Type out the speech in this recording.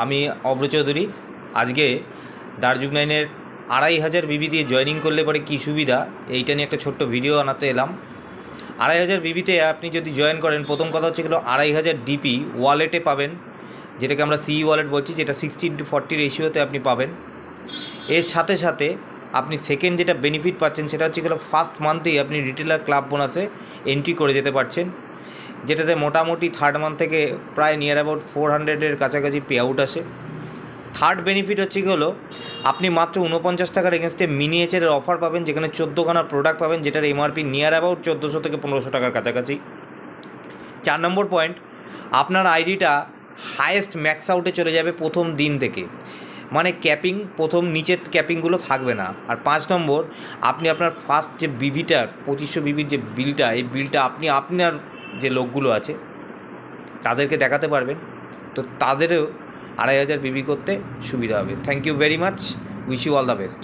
আমি অভ্র চৌধুরী। আজকে দার্জুক 9-এর 2500 বিবি দিয়ে জয়েনিং করলে পরে কী সুবিধা, এইটা নিয়ে একটা ছোট্ট ভিডিও বানাতে এলাম। 2500 বিবিতে আপনি যদি জয়েন করেন, প্রথম কথা হচ্ছে গেলো 2500 ডিপি ওয়ালেটে পাবেন, যেটাকে আমরা সিই ওয়ালেট বলছি, যেটা 60:40 রেশিওতে আপনি পাবেন। এর সাথে সাথে আপনি সেকেন্ড যেটা বেনিফিট পাচ্ছেন সেটা হচ্ছে গেলো ফার্স্ট মান্থেই আপনি রিটেলার ক্লাব বোনাসে এন্ট্রি করে যেতে পারছেন, যেটাতে মোটামুটি থার্ড মান্থ থেকে প্রায় নিয়ার অ্যাবাউট 400-এর কাছাকাছি পে আউট আসে। থার্ড বেনিফিট হচ্ছে কি হলো, আপনি মাত্র 49 টাকার এগেনস্টে মিনিয়েচারের অফার পাবেন, যেখানে 14খানা প্রোডাক্ট পাবেন, যেটার এমআরপি নিয়ার অ্যাবাউট 1400 থেকে 1500 টাকার কাছাকাছি। 4 নম্বর পয়েন্ট, আপনার আইডিটা হায়েস্ট ম্যাক্স আউটে চলে যাবে প্রথম দিন থেকে, মানে ক্যাপিং প্রথম নিচের ক্যাপিংগুলো থাকবে না। আর 5 নম্বর, আপনি আপনার ফার্স্ট যে বিভিটা 2500 বিবির যে বিলটা, এই বিলটা আপনি আপনার যে লোকগুলো আছে তাদেরকে দেখাতে পারবেন, তো তাদেরও 2500 বিবি করতে সুবিধা হবে। Thank you very much, wish you all the best.